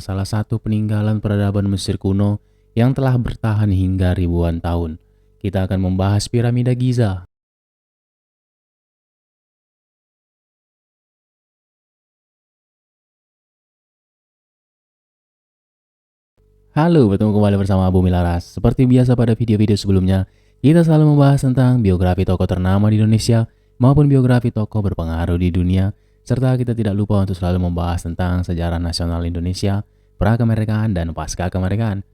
salah satu peninggalan peradaban Mesir kuno yang telah bertahan hingga ribuan tahun. Kita akan membahas piramida Giza. Halo, bertemu kembali bersama Bumi Laras. Seperti biasa pada video-video sebelumnya, kita selalu membahas tentang biografi tokoh ternama di Indonesia maupun biografi tokoh berpengaruh di dunia, serta kita tidak lupa untuk selalu membahas tentang sejarah nasional Indonesia, pra-kemerdekaan dan pasca kemerdekaan.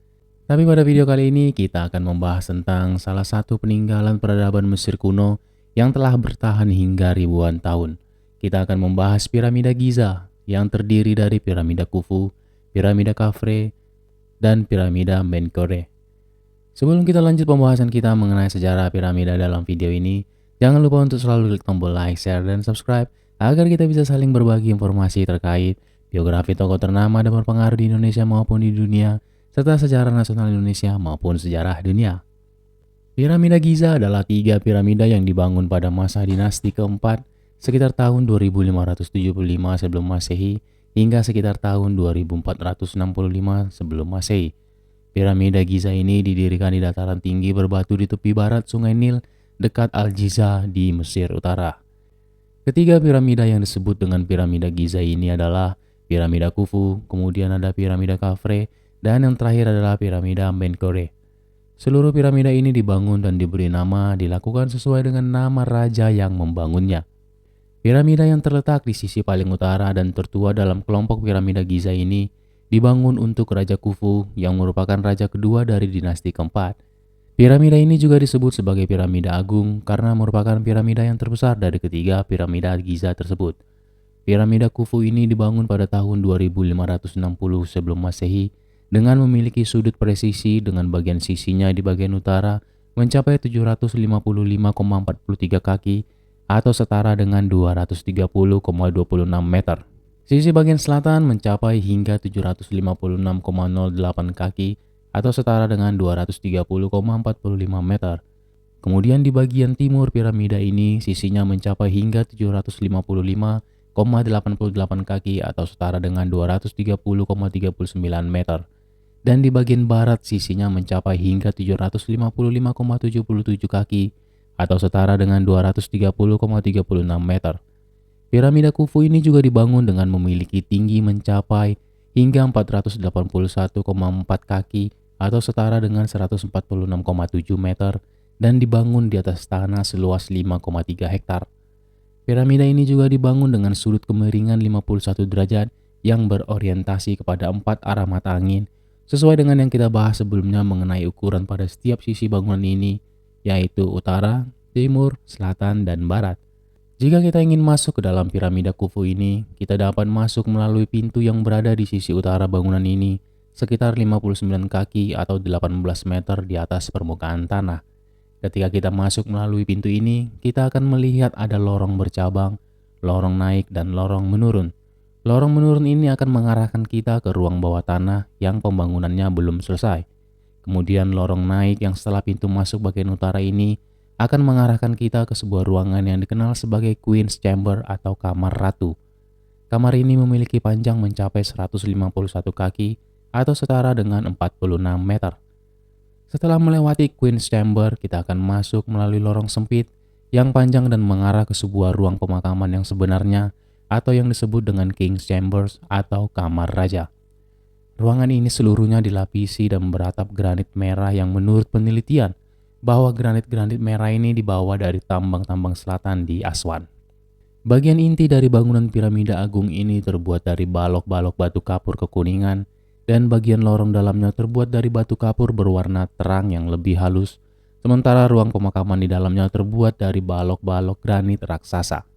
Tapi pada video kali ini kita akan membahas tentang salah satu peninggalan peradaban Mesir kuno yang telah bertahan hingga ribuan tahun. Kita akan membahas piramida Giza yang terdiri dari piramida Khufu, piramida Khafre, dan piramida Menkaure. Sebelum kita lanjut pembahasan kita mengenai sejarah piramida dalam video ini, jangan lupa untuk selalu klik tombol like, share, dan subscribe agar kita bisa saling berbagi informasi terkait biografi tokoh ternama dan berpengaruh di Indonesia maupun di dunia, serta sejarah nasional Indonesia maupun sejarah dunia. Piramida Giza adalah 3 piramida yang dibangun pada masa dinasti keempat sekitar tahun 2575 sebelum Masehi hingga sekitar tahun 2465 sebelum Masehi. Piramida Giza ini didirikan di dataran tinggi berbatu di tepi barat Sungai Nil dekat Al-Giza di Mesir Utara. Ketiga piramida yang disebut dengan piramida Giza ini adalah piramida Khufu, kemudian ada piramida Khafre, dan yang terakhir adalah piramida Menkaure. Seluruh piramida ini dibangun dan diberi nama dilakukan sesuai dengan nama raja yang membangunnya. Piramida yang terletak di sisi paling utara dan tertua dalam kelompok piramida Giza ini dibangun untuk Raja Khufu yang merupakan raja kedua dari dinasti keempat. Piramida ini juga disebut sebagai piramida agung karena merupakan piramida yang terbesar dari ketiga piramida Giza tersebut. Piramida Khufu ini dibangun pada tahun 2560 sebelum Masehi dengan memiliki sudut presisi dengan bagian sisinya di bagian utara mencapai 755,43 kaki atau setara dengan 230,26 meter. Sisi bagian selatan mencapai hingga 756,08 kaki atau setara dengan 230,45 meter. Kemudian di bagian timur piramida ini sisinya mencapai hingga 755,88 kaki atau setara dengan 230,39 meter. Dan di bagian barat sisinya mencapai hingga 755,77 kaki atau setara dengan 230,36 meter. Piramida Khufu ini juga dibangun dengan memiliki tinggi mencapai hingga 481,4 kaki atau setara dengan 146,7 meter dan dibangun di atas tanah seluas 5,3 hektar. Piramida ini juga dibangun dengan sudut kemiringan 51 derajat yang berorientasi kepada 4 arah mata angin sesuai dengan yang kita bahas sebelumnya mengenai ukuran pada setiap sisi bangunan ini, yaitu utara, timur, selatan, dan barat. Jika kita ingin masuk ke dalam piramida Khufu ini, kita dapat masuk melalui pintu yang berada di sisi utara bangunan ini, sekitar 59 kaki atau 18 meter di atas permukaan tanah. Ketika kita masuk melalui pintu ini, kita akan melihat ada lorong bercabang, lorong naik, dan lorong menurun. Lorong menurun ini akan mengarahkan kita ke ruang bawah tanah yang pembangunannya belum selesai. Kemudian lorong naik yang setelah pintu masuk bagian utara ini akan mengarahkan kita ke sebuah ruangan yang dikenal sebagai Queen's Chamber atau kamar ratu. Kamar ini memiliki panjang mencapai 151 kaki atau setara dengan 46 meter. Setelah melewati Queen's Chamber, kita akan masuk melalui lorong sempit yang panjang dan mengarah ke sebuah ruang pemakaman yang sebenarnya atau yang disebut dengan King's Chambers atau kamar raja. Ruangan ini seluruhnya dilapisi dan beratap granit merah yang menurut penelitian bahwa granit-granit merah ini dibawa dari tambang-tambang selatan di Aswan. Bagian inti dari bangunan piramida agung ini terbuat dari balok-balok batu kapur kekuningan dan bagian lorong dalamnya terbuat dari batu kapur berwarna terang yang lebih halus, sementara ruang pemakaman di dalamnya terbuat dari balok-balok granit raksasa.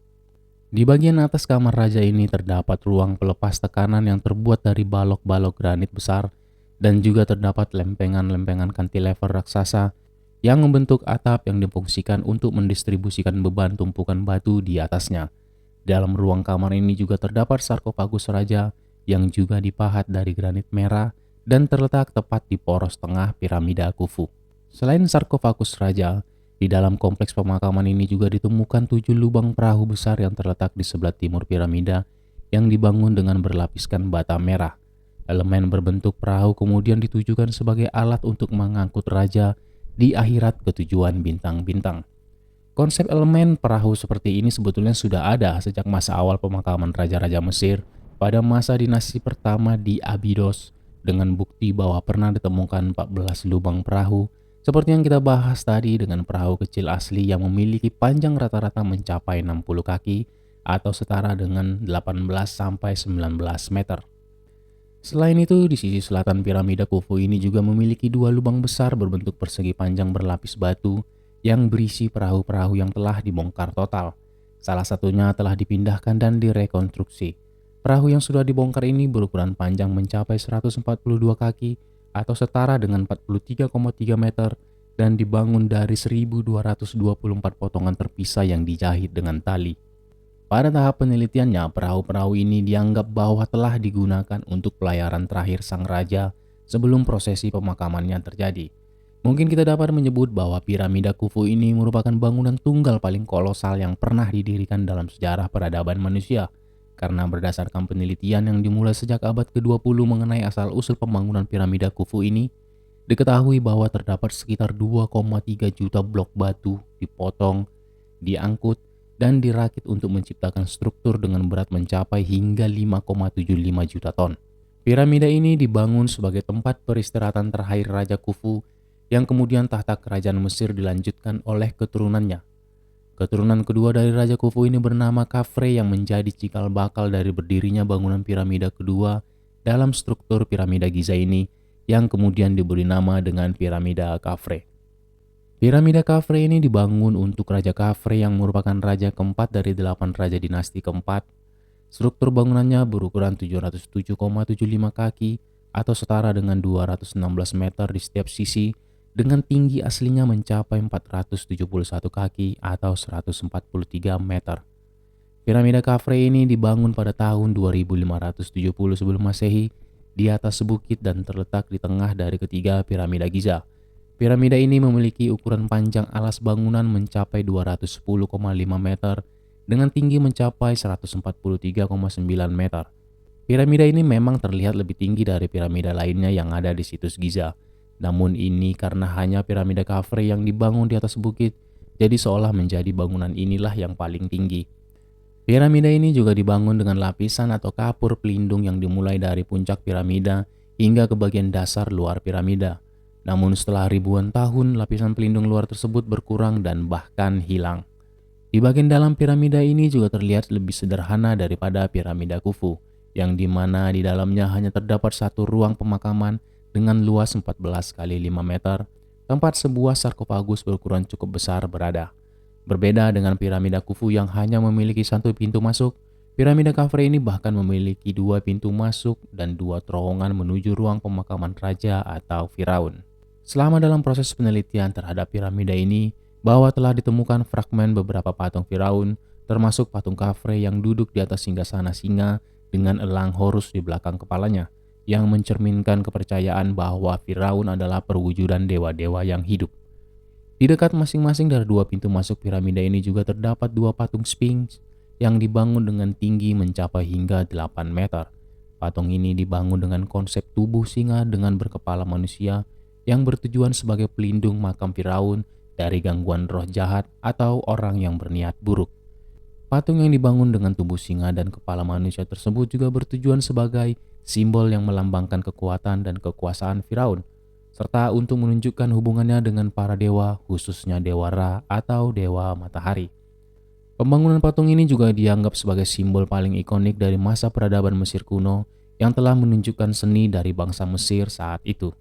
Di bagian atas kamar raja ini terdapat ruang pelepas tekanan yang terbuat dari balok-balok granit besar dan juga terdapat lempengan-lempengan cantilever raksasa yang membentuk atap yang difungsikan untuk mendistribusikan beban tumpukan batu di atasnya. Dalam ruang kamar ini juga terdapat sarkofagus raja yang juga dipahat dari granit merah dan terletak tepat di poros tengah piramida Khufu. Selain sarkofagus raja, di dalam kompleks pemakaman ini juga ditemukan 7 lubang perahu besar yang terletak di sebelah timur piramida yang dibangun dengan berlapiskan bata merah. Elemen berbentuk perahu kemudian ditujukan sebagai alat untuk mengangkut raja di akhirat ketujuan bintang-bintang. Konsep elemen perahu seperti ini sebetulnya sudah ada sejak masa awal pemakaman raja-raja Mesir pada masa dinasti pertama di Abydos, dengan bukti bahwa pernah ditemukan 14 lubang perahu seperti yang kita bahas tadi, dengan perahu kecil asli yang memiliki panjang rata-rata mencapai 60 kaki atau setara dengan 18 sampai 19 meter. Selain itu, di sisi selatan piramida Khufu ini juga memiliki dua lubang besar berbentuk persegi panjang berlapis batu yang berisi perahu-perahu yang telah dibongkar total. Salah satunya telah dipindahkan dan direkonstruksi. Perahu yang sudah dibongkar ini berukuran panjang mencapai 142 kaki atau setara dengan 43,3 meter dan dibangun dari 1224 potongan terpisah yang dijahit dengan tali. Pada tahap penelitiannya, perahu-perahu ini dianggap bahwa telah digunakan untuk pelayaran terakhir sang raja sebelum prosesi pemakamannya terjadi. Mungkin kita dapat menyebut bahwa piramida Khufu ini merupakan bangunan tunggal paling kolosal yang pernah didirikan dalam sejarah peradaban manusia, karena berdasarkan penelitian yang dimulai sejak abad ke-20 mengenai asal-usul pembangunan piramida Khufu ini, diketahui bahwa terdapat sekitar 2,3 juta blok batu dipotong, diangkut, dan dirakit untuk menciptakan struktur dengan berat mencapai hingga 5,75 juta ton. Piramida ini dibangun sebagai tempat peristirahatan terakhir Raja Khufu yang kemudian tahta kerajaan Mesir dilanjutkan oleh keturunannya. Keturunan kedua dari Raja Khufu ini bernama Khafre yang menjadi cikal bakal dari berdirinya bangunan piramida kedua dalam struktur piramida Giza ini, yang kemudian diberi nama dengan piramida Khafre. Piramida Khafre ini dibangun untuk Raja Khafre yang merupakan raja keempat dari 8 raja dinasti keempat. Struktur bangunannya berukuran 707,75 kaki atau setara dengan 216 meter di setiap sisi, dengan tinggi aslinya mencapai 471 kaki atau 143 meter. Piramida Khafre ini dibangun pada tahun 2570 sebelum Masehi di atas bukit dan terletak di tengah dari ketiga piramida Giza. Piramida ini memiliki ukuran panjang alas bangunan mencapai 210,5 meter dengan tinggi mencapai 143,9 meter. Piramida ini memang terlihat lebih tinggi dari piramida lainnya yang ada di situs Giza. Namun ini karena hanya piramida Khafre yang dibangun di atas bukit, jadi seolah menjadi bangunan inilah yang paling tinggi. Piramida ini juga dibangun dengan lapisan atau kapur pelindung yang dimulai dari puncak piramida hingga ke bagian dasar luar piramida. Namun setelah ribuan tahun, lapisan pelindung luar tersebut berkurang dan bahkan hilang. Di bagian dalam piramida ini juga terlihat lebih sederhana daripada piramida Khufu, yang dimana di dalamnya hanya terdapat satu ruang pemakaman dengan luas 14 kali 5 meter, tempat sebuah sarkofagus berukuran cukup besar berada. Berbeda dengan piramida Khufu yang hanya memiliki satu pintu masuk, piramida Khafre ini bahkan memiliki dua pintu masuk dan dua terowongan menuju ruang pemakaman raja atau Firaun. Selama dalam proses penelitian terhadap piramida ini, bahwa telah ditemukan fragmen beberapa patung Firaun, termasuk patung Khafre yang duduk di atas singgasana singa dengan elang Horus di belakang kepalanya, yang mencerminkan kepercayaan bahwa Firaun adalah perwujudan dewa-dewa yang hidup. Di dekat masing-masing dari dua pintu masuk piramida ini juga terdapat dua patung Sphinx yang dibangun dengan tinggi mencapai hingga 8 meter. Patung ini dibangun dengan konsep tubuh singa dengan berkepala manusia, yang bertujuan sebagai pelindung makam Firaun dari gangguan roh jahat atau orang yang berniat buruk. Patung yang dibangun dengan tubuh singa dan kepala manusia tersebut juga bertujuan sebagai simbol yang melambangkan kekuatan dan kekuasaan Firaun, serta untuk menunjukkan hubungannya dengan para dewa, khususnya Dewa Ra atau Dewa Matahari. Pembangunan patung ini juga dianggap sebagai simbol paling ikonik dari masa peradaban Mesir kuno yang telah menunjukkan seni dari bangsa Mesir saat itu.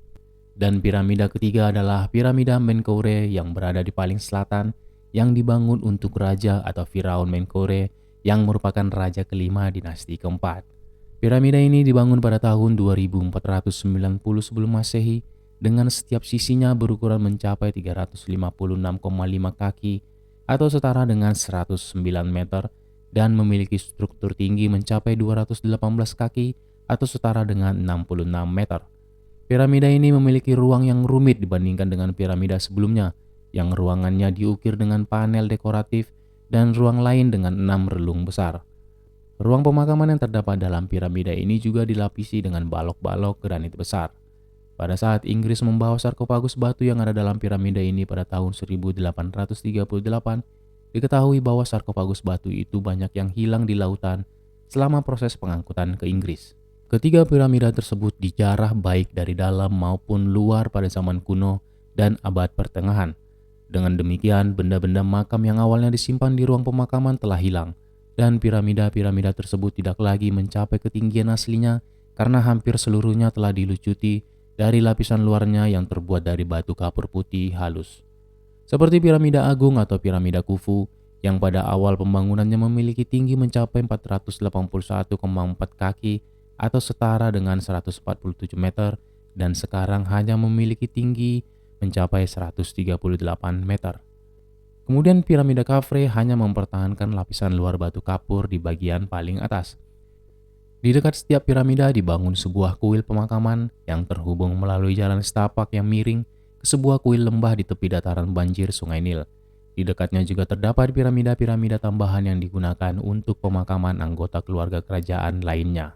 Dan piramida ketiga adalah piramida Menkaure yang berada di paling selatan, yang dibangun untuk raja atau Firaun Menkaure yang merupakan raja kelima dinasti keempat. Piramida ini dibangun pada tahun 2490 sebelum Masehi dengan setiap sisinya berukuran mencapai 356,5 kaki atau setara dengan 109 meter dan memiliki struktur tinggi mencapai 218 kaki atau setara dengan 66 meter. Piramida ini memiliki ruang yang rumit dibandingkan dengan piramida sebelumnya, yang ruangannya diukir dengan panel dekoratif dan ruang lain dengan 6 relung besar. Ruang pemakaman yang terdapat dalam piramida ini juga dilapisi dengan balok-balok granit besar. Pada saat Inggris membawa sarkofagus batu yang ada dalam piramida ini pada tahun 1838, diketahui bahwa sarkofagus batu itu banyak yang hilang di lautan selama proses pengangkutan ke Inggris. Ketiga piramida tersebut dijarah baik dari dalam maupun luar pada zaman kuno dan abad pertengahan. Dengan demikian, benda-benda makam yang awalnya disimpan di ruang pemakaman telah hilang, dan piramida-piramida tersebut tidak lagi mencapai ketinggian aslinya karena hampir seluruhnya telah dilucuti dari lapisan luarnya yang terbuat dari batu kapur putih halus. Seperti piramida agung atau piramida Khufu yang pada awal pembangunannya memiliki tinggi mencapai 481,4 kaki atau setara dengan 147 meter dan sekarang hanya memiliki tinggi mencapai 138 meter. Kemudian piramida Khafre hanya mempertahankan lapisan luar batu kapur di bagian paling atas. Di dekat setiap piramida dibangun sebuah kuil pemakaman yang terhubung melalui jalan setapak yang miring ke sebuah kuil lembah di tepi dataran banjir Sungai Nil. Di dekatnya juga terdapat piramida-piramida tambahan yang digunakan untuk pemakaman anggota keluarga kerajaan lainnya.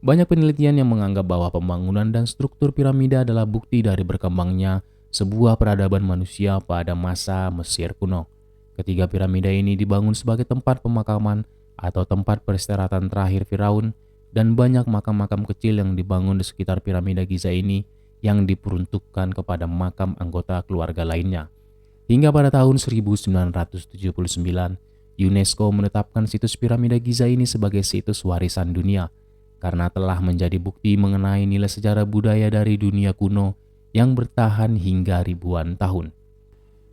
Banyak penelitian yang menganggap bahwa pembangunan dan struktur piramida adalah bukti dari berkembangnya sebuah peradaban manusia pada masa Mesir kuno. Ketiga piramida ini dibangun sebagai tempat pemakaman atau tempat peristirahatan terakhir Firaun, dan banyak makam-makam kecil yang dibangun di sekitar piramida Giza ini yang diperuntukkan kepada makam anggota keluarga lainnya. Hingga pada tahun 1979, UNESCO menetapkan situs piramida Giza ini sebagai situs warisan dunia karena telah menjadi bukti mengenai nilai sejarah budaya dari dunia kuno yang bertahan hingga ribuan tahun.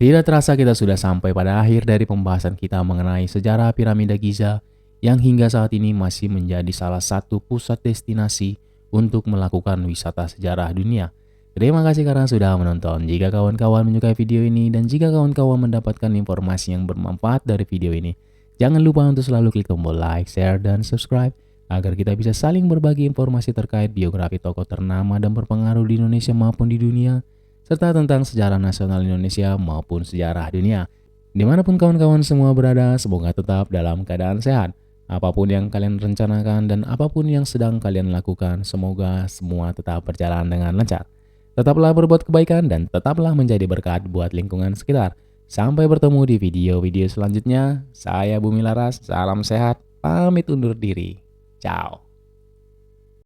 Tidak terasa kita sudah sampai pada akhir dari pembahasan kita mengenai sejarah piramida Giza yang hingga saat ini masih menjadi salah satu pusat destinasi untuk melakukan wisata sejarah dunia. Terima kasih karena sudah menonton. Jika kawan-kawan menyukai video ini dan jika kawan-kawan mendapatkan informasi yang bermanfaat dari video ini, jangan lupa untuk selalu klik tombol like, share, dan subscribe agar kita bisa saling berbagi informasi terkait biografi tokoh ternama dan berpengaruh di Indonesia maupun di dunia, serta tentang sejarah nasional Indonesia maupun sejarah dunia. Dimanapun kawan-kawan semua berada, semoga tetap dalam keadaan sehat. Apapun yang kalian rencanakan dan apapun yang sedang kalian lakukan, semoga semua tetap berjalan dengan lancar. Tetaplah berbuat kebaikan dan tetaplah menjadi berkat buat lingkungan sekitar. Sampai bertemu di video-video selanjutnya. Saya Bumi Laras, salam sehat, pamit undur diri. Ciao.